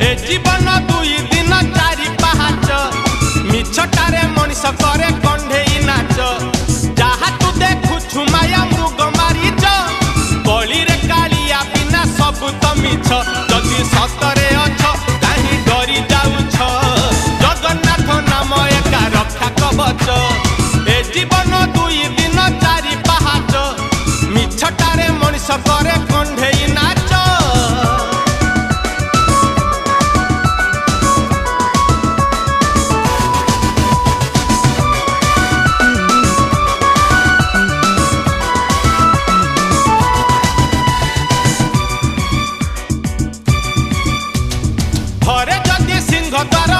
ए जीवन दुई दिन चारि पाहाच मिछटारे मनीष करे कंढेई नाच जहा तू देखुछु माया मृग मारीच कली रे कालिया बिना सब तो मिछ जदि सतरे अछ काहे डरी जाउछ जगन्नाथ नाम एका रक्षा कवच ए जीवन दुई दिन चारि पाहाच मिछटारे मनीष करे कंढेई नाच घरे जदि सिंह द्वार